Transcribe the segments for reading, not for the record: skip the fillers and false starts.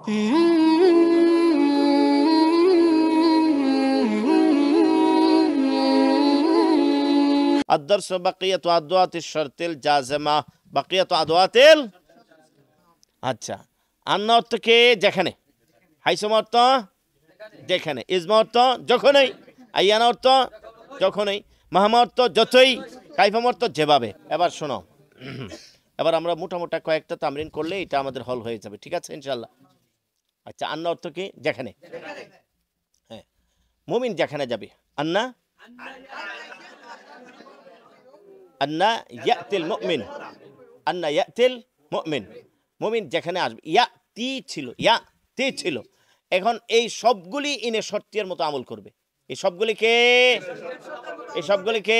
الدرس بقية أدوات الشرط الجازمة بقية أدوات আচ্ছা আন্না অর্থ কে যেখানে, হাইসুম অর্থ যেখানে, ইজমা অর্থ যখনই, আইয়ানা অর্থ যখনই, মাহমা অর্থ যতই, কাইফাম অর্থ যেভাবে। এবার শোনো, এবার আমরা মোটামোটা কয়েকটা তামরিন করলে এটা আমাদের হল হয়ে যাবে, ঠিক আছে ইনশাআল্লাহ। আচ্ছা আন্না অর্থ কি যেখানে, হ্যাঁ মুমিন যেখানে যাবে, আন্না আন্না ইয়াতিল মুমিন, আন্না ইয়াতিল মুমিন, মুমিন যেখানে আসবে। ইয়াতি ছিল, ইয়াতি ছিল, এখন এই সবগুলি ইনে শর্তের মতো আমল করবে। এই সবগুলিকে, এই সবগুলিকে,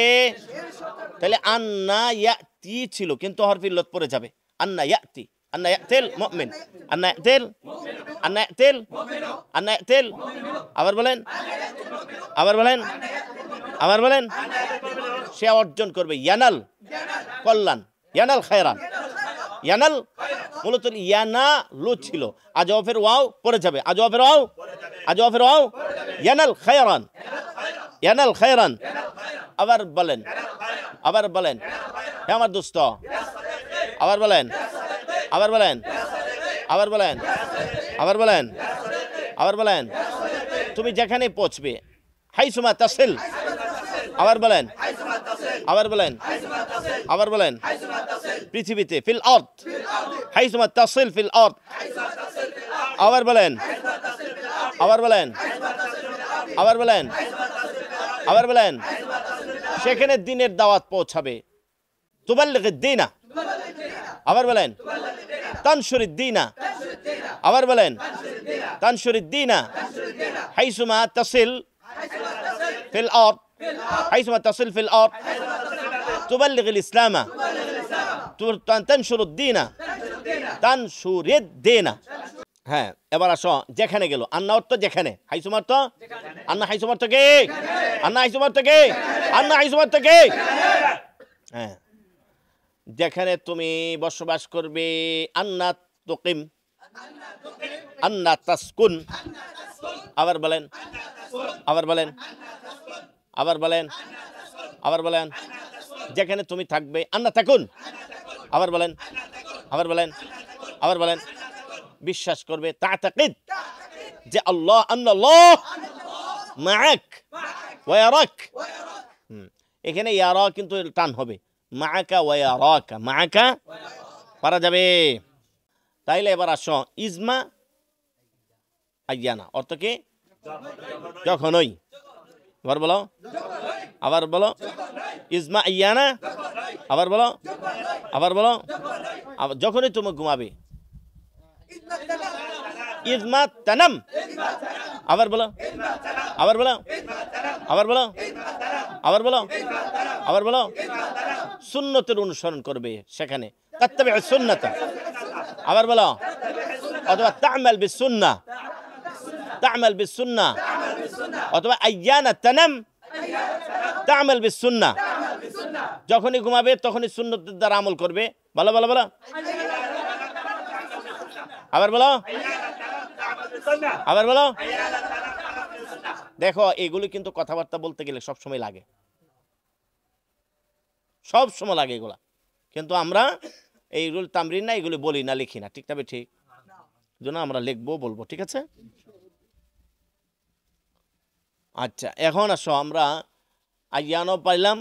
তাহলে আন্না ইয়াতি ছিল কিন্তু হরফে ইল্লত পড়ে যাবে, আন্না ইয়াতি, আন্না ইয়াতিল মুমিন, আন্না ইয়াতিল, আন্না ইয়াতিল, আন্না ইয়াতিল, আবার বলেন, আবার বলেন, আবার বলেন। সে অর্জন করবে ইয়ানাল কল্যাণ, ইয়ানাল খায়রান, ইয়ানাল মূলত ইয়ানা লো ছিল, আজওয়াফের ওয়াও পড়ে যাবে, আজওয়াফের ওয়াও, আজওয়াফের ওয়াও, ইয়ানাল খায়রান, ইয়ানাল খায়রান। আবার বলেন, আবার বলেন, হে আমার দোস্ত, আবার বলেন, আবার বলেন, আবার বলেন, আবার বলেন, আবার বলেন। তুমি যেখানে পৌঁছবে, হাইসুমা তাসিল, আবার বলেন, আবার বলেন, আবার বলেন, পৃথিবীতে, ফিল আরদ, হাইসুমা তাসিল ফিল আরদ, আবার বলেন, আবার বলেন, আবার বলেন, আবার বলেন। সেখানে দ্বীনের দাওয়াত পৌঁছাবে, তুবাল্লিগিদ দীনা, আবার বলেন, তানশুরিদ দীনা, আবার বলেন, তানশুরিদ দীনা, হাইসুমা তাসিল ফিল আরদ, হাইসুমা তাসিল ফিল আরদ, তুবাল্লিগিল ইসলামা, তানশুরুদ দীনা, তানশুরিদ দীনা। হ্যাঁ এবার আসো যেখানে গেল, আন্না অর্থ যেখানে, হাইসুম অর্থ, আন্না হাইসুম অর্থ কে, আন্না হাইসুম অর্থ কে, আন্না হাইসুম অর্থ কে, হ্যাঁ যেখানে তুমি বসবাস করবে, আন্না তুকিম, আন্না তাসকুন, আবার বলেন, আবার বলেন, আবার বলেন, আবার বলেন। যেখানে তুমি থাকবে, আন্না তাকুন, আবার বলেন, আবার বলেন, আবার বলেন। বিশ্বাস করবে, তা'তাকিদ যে আল্লাহ, আন্নাল্লাহ মা'আক ওয়া ইয়ারাক। এখানে ইয়ারা কিন্তু টান হবে, মা'আকা ওয়া ইয়ারাকা, মা'আকা পারা যাবে। তাইলে এবার আসো, ইজমা আইয়ানা অর্থ কি যখনই, আবার বলো, আবার বলো, ইজমা আইয়ানা, আবার বলো, আবার বলো, যখনই তুমি ঘুমাবে, ইজমা তানাম, আবার বলো, আবার বলো, আবার বলো, আবার বলো, আবার বলো। সুন্নতের অনুসরণ করবে সেখানে, তাত্তাবিউ সুন্নাতা, আবার বলো, অথবা তা'মাল বিসুন্নাহ, তা'মাল বিসুন্নাহ, অথবা আইয়ানা তানাম তা'মাল বিসুন্নাহ। যখনই ঘুমাবে তখনই সুন্নতের দ্বারা আমল করবে। বলো বলো বলো, আবার বলো, আবার বলো। দেখো এগুলি কিন্তু কথাবার্তা বলতে গেলে সব সময় লাগে, সব সময় লাগে এগুলা, কিন্তু আমরা এইগুলো তামরিন না, এগুলি বলি না, লিখি না, ঠিক তবে ঠিক জন্য আমরা লিখবো, বলবো, ঠিক আছে। আচ্ছা এখন আসো, আমরা আইয়ানও পাইলাম,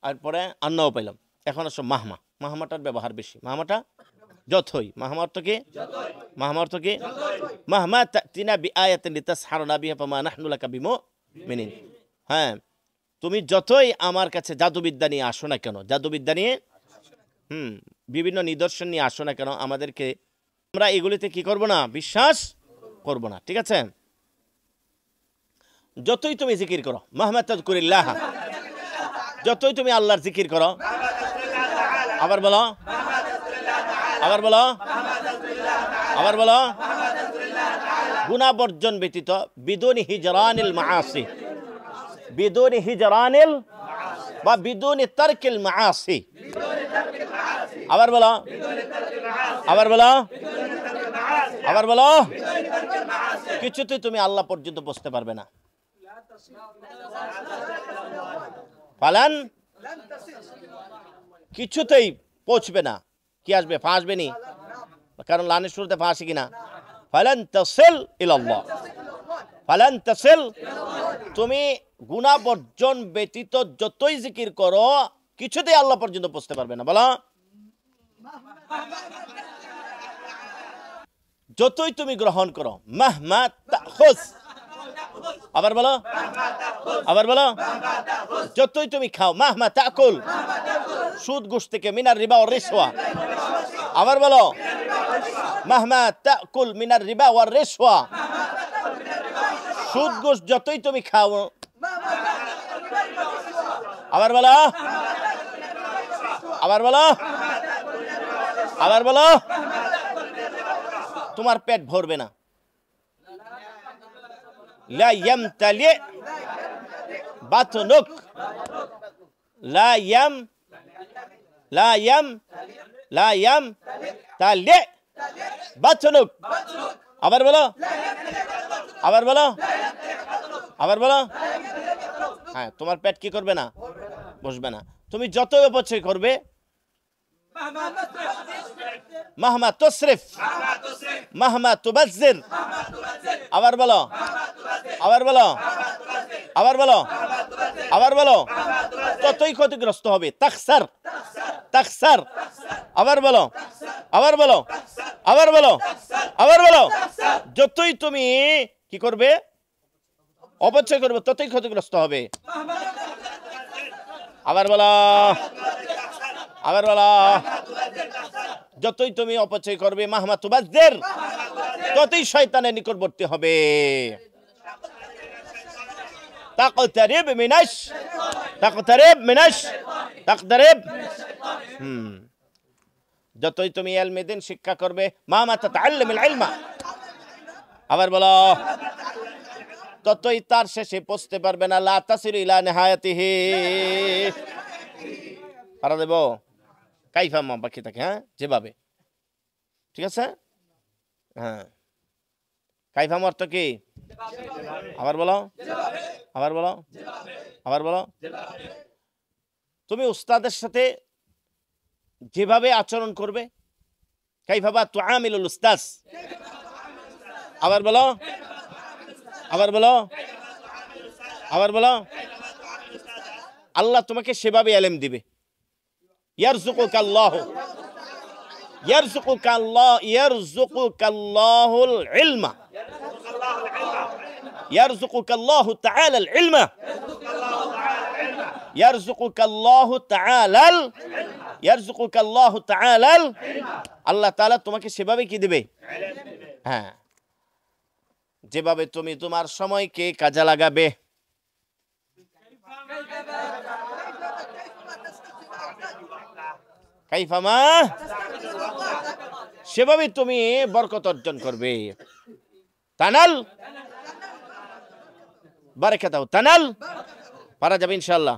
তারপরে আন্নাও পাইলাম। এখন আসো মাহমা, মাহমাটার ব্যবহার বেশি, মাহমাটা যতই, মাহমা অর্থ কি, মাহমা অর্থ কি, মাহমা তা'তিনা বিআয়াতিন লিতাসহারুনা বিহা ফামা নাহনু লাকা বিমুমিনিন। হ্যাঁ তুমি যতই আমার কাছে জাদুবিদ্যা নিয়ে আসো না কেন, জাদুবিদ্যা নিয়ে বিভিন্ন নিদর্শন নিয়ে আসো না কেন, আমাদেরকে, আমরা এগুলিতে কি করব না, বিশ্বাস করব না, ঠিক আছে। যতই তুমি জিকির করো, মাহমা তাযকুরিল্লাহ, যতই তুমি আল্লাহর জিকির করো, আবার বলো, আবার বলো, আবার বলো, গুনাহ বর্জন ব্যতীত, বিদুনি হিজরানিল মাআসি, বিদুনি হিজরানিল বা বিদুনি তারকিল মাআসি, আবার বলো, আবার বলো, আবার বলো, কিছুতেই তুমি আল্লাহ পর্যন্ত পৌঁছতে পারবে না। ফালান, কিছুতেই পৌঁছবে না। কি আসবে? ফা আসবে নি, কারণ লানের শুরুতে ফা আসে কিনা। ফালান তাসিল ইলাল্লাহ, ফালান তাসিল, তুমি গুনাহ বর্জন ব্যতীত যতই জিকির করো কিছুতেই আল্লাহ পর্যন্ত পৌঁছতে পারবে না। বলো, যতই তুমি গ্রহণ করো, মাহমা তাখুজ, আবার বলো, আবার বলো, যতই তুমি খাও, মাহমা তাকুল, সুদ ঘুষ থেকে, মিনার রিবা ওয়ার রিশওয়া, আবার বলো, মাহমা তাকুল মিনার রিবা ওয়ার রিশওয়া, সুদ ঘুষ যতই তুমি খাও, আবার বলো, আবার বলো, আবার বলো, তোমার পেট ভরবে না। লা ইয়ামতালি বাতনুক, লা ইয়ামতালি বাতনুক, আবার বলো, আবার বলো, আবার বলো। হ্যাঁ, তোমার পেট কি করবে না? বসবে না। তুমি যতই অপচয় করবে, মাহমা তুসরিফ, মাহমা তুবাজ্জির, আবার বলো, আবার বলো, আবার বলো, আবার বলো, ততই ক্ষতিগ্রস্ত হবে। তাখসার, তাখসার, আবার বলো, আবার বলো, আবার বলো, আবার বলো, যতই তুমি কি করবে? অপচয় করবে, ততই ক্ষতিগ্রস্ত হবে। আবার বলো, আবার বলো, যতই তুমি অপচয় করবে, মাহমা তুবাজ্জির, ততই শয়তানের নিকটবর্তী হবে। তাকতারিব মিনাশ, তাকতারিব মিনাশ, তাকতারিব। যতই তুমি ইলমে দ্বীন শিক্ষা করবে, মামা তাতাআল্লামুল ইলমা, আবার বলো, ততই তার শেষে পৌঁছতে পারবে না। লা তাসিলু ইলা নিহায়াতিহি, পারা দেব কাইফা মা বাকি থাকে। হ্যাঁ, যেভাবে, ঠিক আছে। হ্যাঁ, কাইফা অর্থ কি? আবার বলো, আবার বলো, আবার বলো। তুমি উস্তাদের সাথে যেভাবে আচরণ করবে, কাইফা বা তুআমিলুল উস্তাজ, আবার বলো, আবার বলো, আবার বলো। আল্লাহ তোমাকে সেভাবে ইলম দিবে। ইয়ারযুকুকাল্লাহু, ইয়ারযুকুকাল্লাহ, ইয়ারযুকুকাল্লাহুল ইলমা, ইয়ারযুকুকাল্লাহু তাআলাল ইলমা, ইয়ারযুকুকাল্লাহু তাআলাল, ইয়ারযুকুকাল্লাহু তাআলাল, আল্লাহ তাআলা তোমাকে সেভাবে কি দিবে? হ্যাঁ, যেভাবে তুমি তোমার সময়কে কাজে লাগাবে। কাইফামা, সেভাবে তুমি বরকত অর্জন করবে। তানাল বারাকাতাহু, তানাল, পারা যাবে ইনশাআল্লাহ।